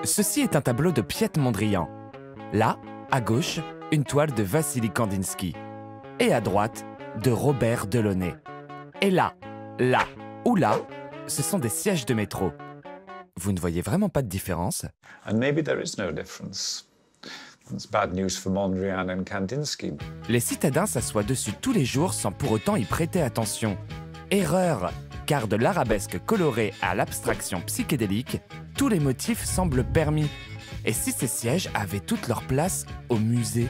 Ceci est un tableau de Piet Mondrian. Là, à gauche, une toile de Vassili Kandinsky. Et à droite, de Robert Delaunay. Et là ou là, ce sont des sièges de métro. Vous ne voyez vraiment pas de différence? And maybe there is no difference. It's bad news for Mondrian and Kandinsky. Les citadins s'assoient dessus tous les jours sans pour autant y prêter attention. Erreur, car de l'arabesque colorée à l'abstraction psychédélique, tous les motifs semblent permis. Et si ces sièges avaient toute leur place au musée?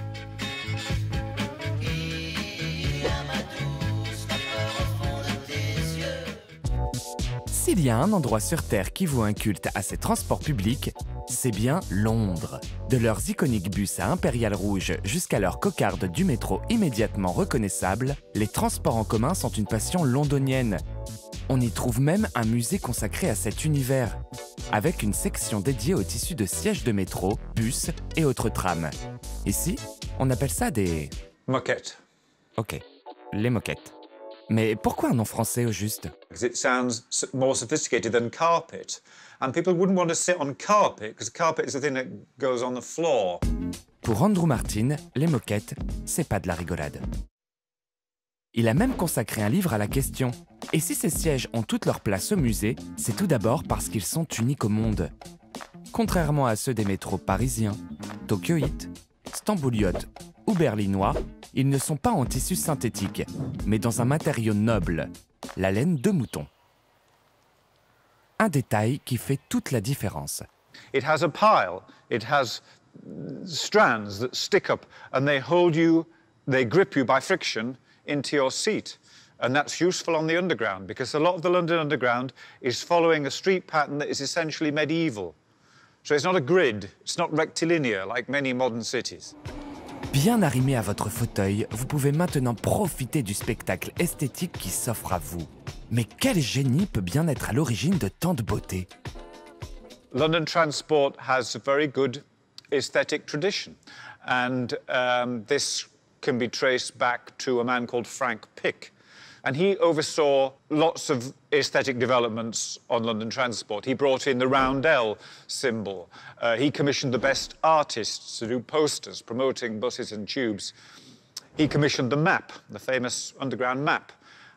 S'il y a un endroit sur Terre qui voue un culte à ses transports publics, c'est bien Londres. De leurs iconiques bus à Impérial Rouge jusqu'à leurs cocardes du métro immédiatement reconnaissables, les transports en commun sont une passion londonienne. On y trouve même un musée consacré à cet univers, avec une section dédiée aux tissus de sièges de métro, bus et autres trams. Ici, on appelle ça des... Moquette. Ok, les moquettes. Mais pourquoi un nom français au juste? Because it sounds more sophisticated than carpet. And people wouldn't want to sit on carpet, because carpet is the thing that goes on the floor. Pour Andrew Martin, les moquettes, c'est pas de la rigolade. Il a même consacré un livre à la question. Et si ces sièges ont toute leur place au musée, c'est tout d'abord parce qu'ils sont uniques au monde. Contrairement à ceux des métros parisiens, tokyoïtes, stambouliotes ou berlinois, ils ne sont pas en tissu synthétique, mais dans un matériau noble, la laine de mouton. Un détail qui fait toute la différence. It has a pile. It has strands that stick up and they hold you, they grip you by friction into your seat. And that's useful on the underground because a lot of the London Underground is following a street pattern that is essentially medieval. So it's not a grid, it's not rectilinear like many modern cities. Bien arrimé à votre fauteuil, vous pouvez maintenant profiter du spectacle esthétique qui s'offre à vous. Mais quel génie peut bien être à l'origine de tant de beauté? London Transport has a very good aesthetic tradition. And this can be traced back to a man called Frank Pick. And he oversaw lots of aesthetic developments on London Transport. He brought in the roundel symbol. He commissioned the best artists to do posters promoting buses and tubes. He commissioned the map, the famous underground map.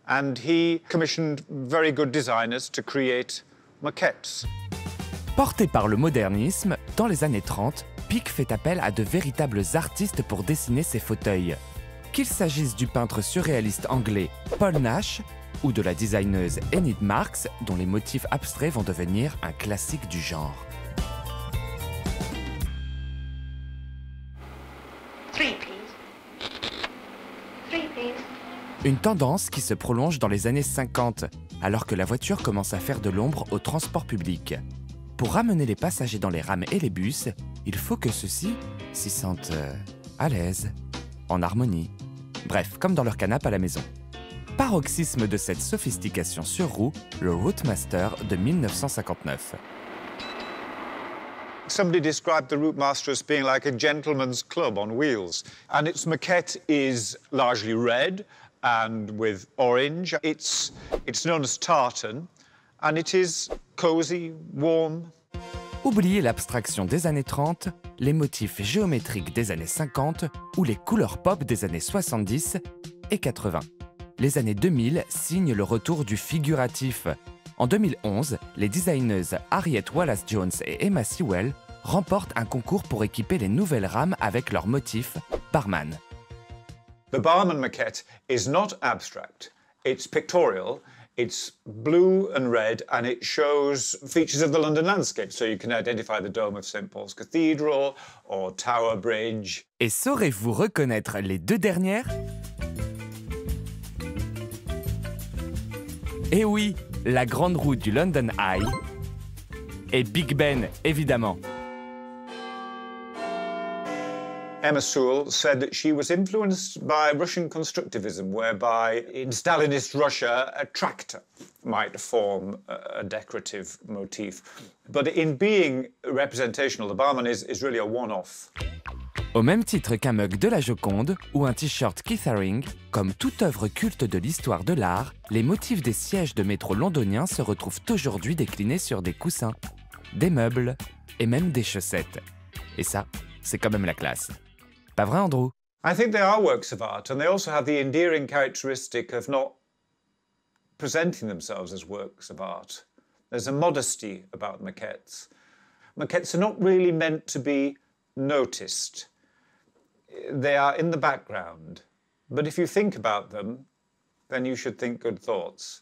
And he commissioned very good designers to create maquettes. Porté par le modernisme, dans les années 30, Pick fait appel à de véritables artistes pour dessiner ses fauteuils. Qu'il s'agisse du peintre surréaliste anglais Paul Nash ou de la designeuse Enid Marx, dont les motifs abstraits vont devenir un classique du genre. Une tendance qui se prolonge dans les années 50, alors que la voiture commence à faire de l'ombre au transport public. Pour ramener les passagers dans les rames et les bus, il faut que ceux-ci s'y sentent à l'aise, en harmonie. Bref, comme dans leur canapé à la maison. Paroxysme de cette sophistication sur roue, le Routemaster de 1959. Somebody described the Routemaster as being like a gentleman's club on wheels. And its maquette is largely red and with orange. It's known as tartan and it is cozy, warm. Oubliez l'abstraction des années 30, les motifs géométriques des années 50 ou les couleurs pop des années 70 et 80. Les années 2000 signent le retour du figuratif. En 2011, les designeuses Harriet Wallace-Jones et Emma Sewell remportent un concours pour équiper les nouvelles rames avec leurs motifs Barman. The Barman maquette is not abstract, it's pictorial. It's blue and red, and it shows features of the London landscape, so you can identify the dome of St. Paul's Cathedral or Tower Bridge. Et saurez-vous reconnaître les deux dernières? Eh oui, la grande roue du London Eye et Big Ben, évidemment. Emma Sewell said that she was influenced by Russian constructivism, whereby in Stalinist Russia, a tractor might form a decorative motif. But in being representational, the Barman is really a one-off. Au même titre qu'un mug de la Joconde ou un t-shirt Keith Haring, comme toute œuvre culte de l'histoire de l'art, les motifs des sièges de métro londoniens se retrouvent aujourd'hui déclinés sur des coussins, des meubles et même des chaussettes. Et ça, c'est quand même la classe. Pas vrai, Andrew? I think they are works of art, and they also have the endearing characteristic of not presenting themselves as works of art. There's a modesty about maquettes. Maquettes are not really meant to be noticed. They are in the background. But if you think about them, then you should think good thoughts.